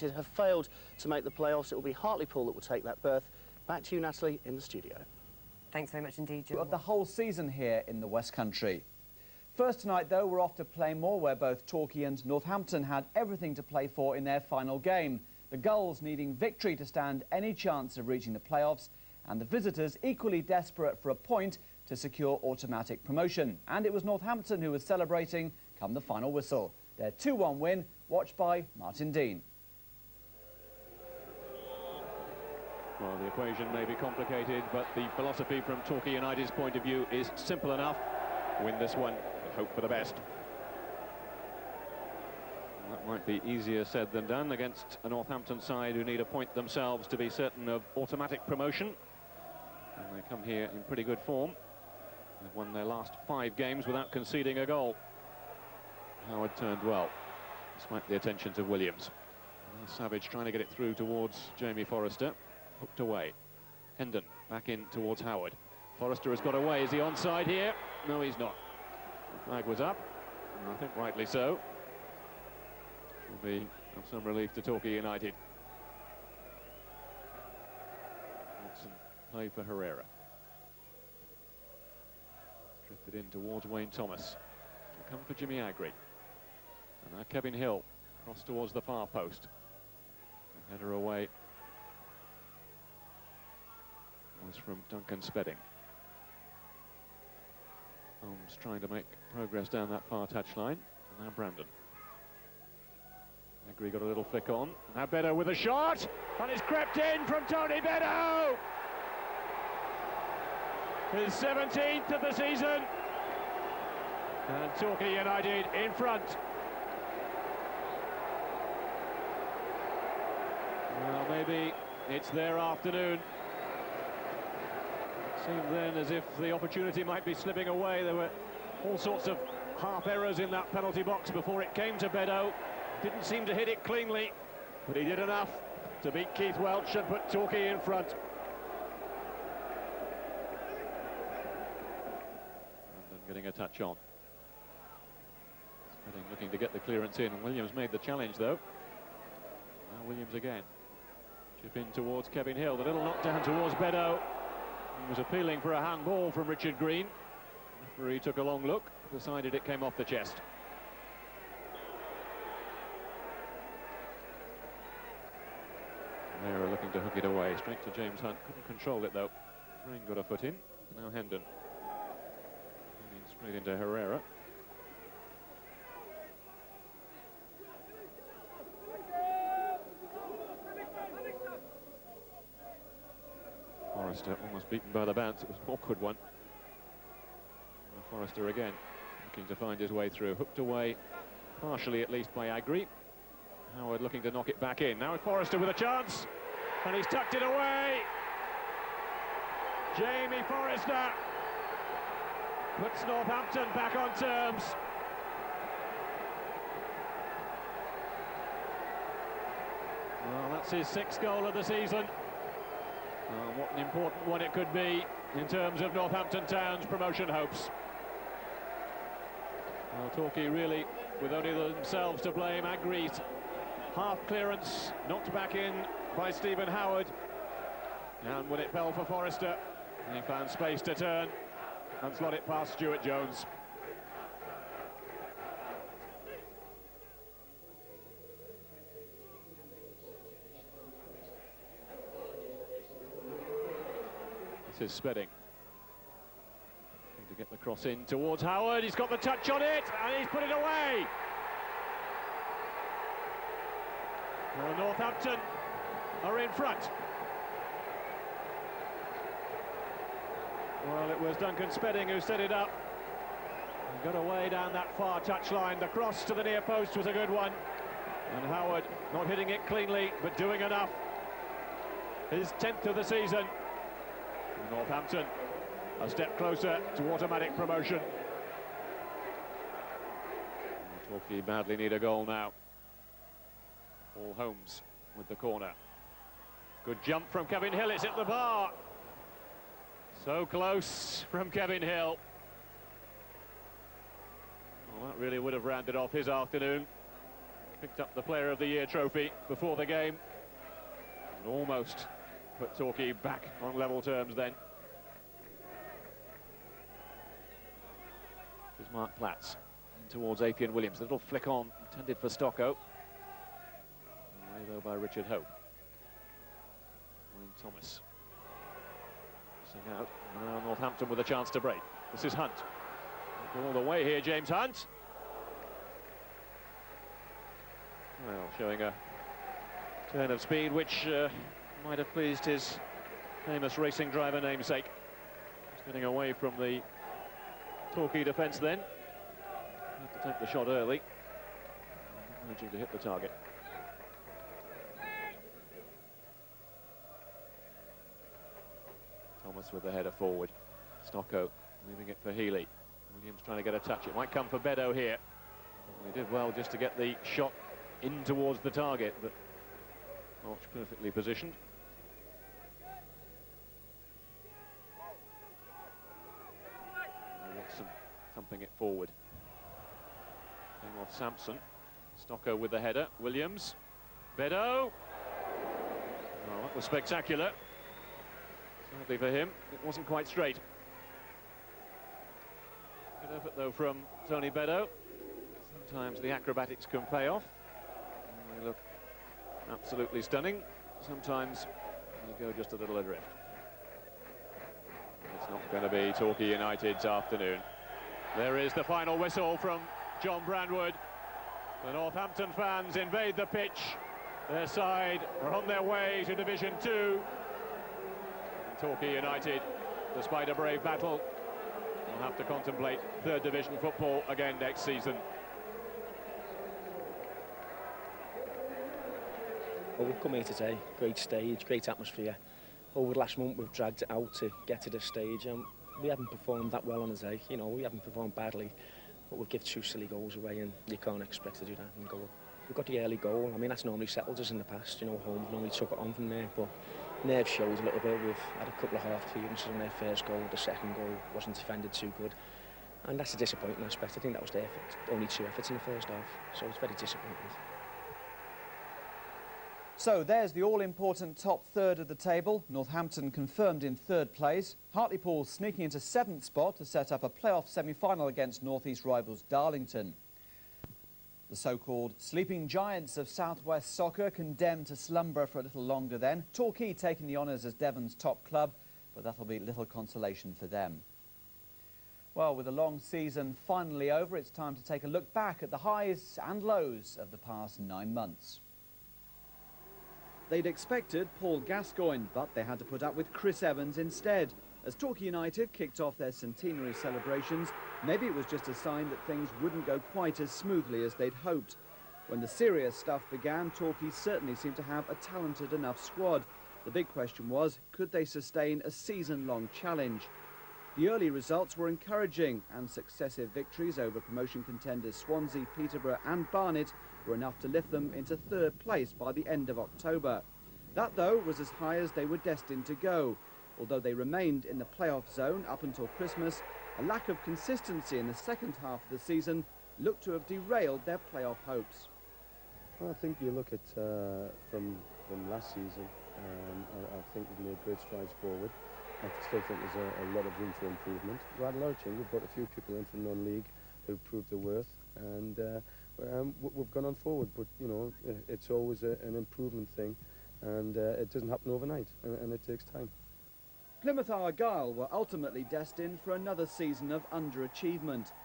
have failed to make the playoffs. It will be Hartlepool that will take that berth. Back to you, Natalie, in the studio. Thanks very much indeed, John. Of the whole season here in the West Country. First tonight, though, we're off to Plainmoor, where both Torquay and Northampton had everything to play for in their final game. The Gulls needing victory to stand any chance of reaching the playoffs, and the visitors equally desperate for a point to secure automatic promotion. And it was Northampton who was celebrating come the final whistle. Their 2-1 win, watched by Martin Dean. Well, the equation may be complicated, but the philosophy from Torquay United's point of view is simple enough. Win this one and hope for the best. That might be easier said than done against a Northampton side who need a point themselves to be certain of automatic promotion. And they come here in pretty good form. They've won their last 5 games without conceding a goal. Howard turned well, despite the attentions of Williams. Now Savage trying to get it through towards Jamie Forrester. Hooked away. Hendon back in towards Howard. Forrester has got away. Is he onside here? No, he's not. The flag was up, and I think rightly so. Will be of some relief to Torquay United. Watson played for Herrera. Drifted in towards Wayne Thomas. Come for Jimmy Agri. And now Kevin Hill cross towards the far post. Header away was from Duncan Spedding. Holmes trying to make progress down that far touchline. And now Brandon. Agri got a little flick on. Now Beddoe with a shot, and it's crept in from Tony Beddoe. His 17th of the season. And Torquay United in front. Well, maybe it's their afternoon. It seemed then as if the opportunity might be slipping away. There were all sorts of half errors in that penalty box before it came to Beddoe. Didn't seem to hit it cleanly, but he did enough to beat Keith Welch and put Torquay in front. Brandon getting a touch on. Spedding looking to get the clearance in. Williams made the challenge, though. Now Williams again. Chip in towards Kevin Hill. The little knockdown towards Beddoe. He was appealing for a handball from Richard Green. The referee took a long look, decided it came off the chest. Herrera looking to hook it away, straight to James Hunt. Couldn't control it, though. Crane got a foot in. Now Hendon. Coming straight into Herrera. Forrester almost beaten by the bounce. It was an awkward one. Now Forrester again, looking to find his way through. Hooked away, partially at least, by Agri. Howard looking to knock it back in. Now Forrester with a chance, and he's tucked it away. Jamie Forrester puts Northampton back on terms. Well, that's his 6th goal of the season. What an important one it could be in terms of Northampton Town's promotion hopes. Well, Torquay really, with only themselves to blame. Agri's half clearance knocked back in by Stephen Howard, and when it fell for Forrester, he found space to turn and slot it past Stuart Jones. This is Spedding. Looking to get the cross in towards Howard. He's got the touch on it, and he's put it away. Well, Northampton are in front. Well, it was Duncan Spedding who set it up. He got away down that far touchline. The cross to the near post was a good one. And Howard not hitting it cleanly, but doing enough. His 10th of the season. Northampton a step closer to automatic promotion. Torquay badly need a goal now. Paul Holmes with the corner. Good jump from Kevin Hill, it's hit the bar. So close from Kevin Hill. Well, that really would have rounded off his afternoon. picked up the Player of the Year trophy before the game and almost put Torquay back on level terms then. Here's Mark Platz towards Appian Williams. A little flick on, intended for Stocko. Away though by Richard Hope. And Thomas. Passing out. Now Northampton with a chance to break. This is Hunt. All the way here, James Hunt. Well, showing a turn of speed which might have pleased his famous racing driver namesake. Just getting away from the Torquay defence then. Had to take the shot early. Not managing to hit the target. Thomas with the header forward. Stocko leaving it for Healy. Williams trying to get a touch. It might come for Beddoe here. He did well just to get the shot in towards the target, but March perfectly positioned. Watson thumping it forward. Came off Sampson. Stocko with the header. Williams. Beddoe. Oh, that was spectacular. Sadly for him, it wasn't quite straight. Good effort though from Tony Beddoe. Sometimes the acrobatics can pay off. And they look absolutely stunning. Sometimes you go just a little adrift. It's not going to be Torquay United's afternoon. There is the final whistle from John Brandwood. The Northampton fans invade the pitch. Their side are on their way to Division 2. And Torquay United, despite a brave battle, will have to contemplate third division football again next season. Well, we've come here today, great stage, great atmosphere. Over the last month we've dragged it out to get to this stage, and we haven't performed that well on the day. You know, we haven't performed badly, but we've given 2 silly goals away, and you can't expect to do that and go up. We've got the early goal. I mean, that's normally settled us in the past. You know, home normally took it on from there, but nerve shows a little bit. We've had a couple of half clearances on their first goal. The second goal wasn't defended too good, and that's a disappointing aspect. I think that was their only 2 efforts in the first half, so it's very disappointing. So there's the all-important top third of the table. Northampton confirmed in 3rd place. Hartlepool sneaking into 7th spot to set up a playoff semi-final against north-east rivals Darlington. The so-called sleeping giants of southwest soccer condemned to slumber for a little longer then. Torquay taking the honours as Devon's top club, but that'll be little consolation for them. Well, with the long season finally over, it's time to take a look back at the highs and lows of the past 9 months. They'd expected Paul Gascoigne, but they had to put up with Chris Evans instead. As Torquay United kicked off their centenary celebrations, maybe it was just a sign that things wouldn't go quite as smoothly as they'd hoped. When the serious stuff began, Torquay certainly seemed to have a talented enough squad. The big question was, could they sustain a season-long challenge? The early results were encouraging, and successive victories over promotion contenders Swansea, Peterborough and Barnet were enough to lift them into 3rd place by the end of October. That, though, was as high as they were destined to go. Although they remained in the playoff zone up until Christmas, a lack of consistency in the second half of the season looked to have derailed their playoff hopes. Well, I think you look at from last season, I think we've made great strides forward. I still think there's a lot of room for improvement. We had a lot of change. We've brought a few people in from non-league who've proved their worth, and we've gone on forward. But you know, it's always an improvement thing, and it doesn't happen overnight, and it takes time. Plymouth Argyle were ultimately destined for another season of underachievement.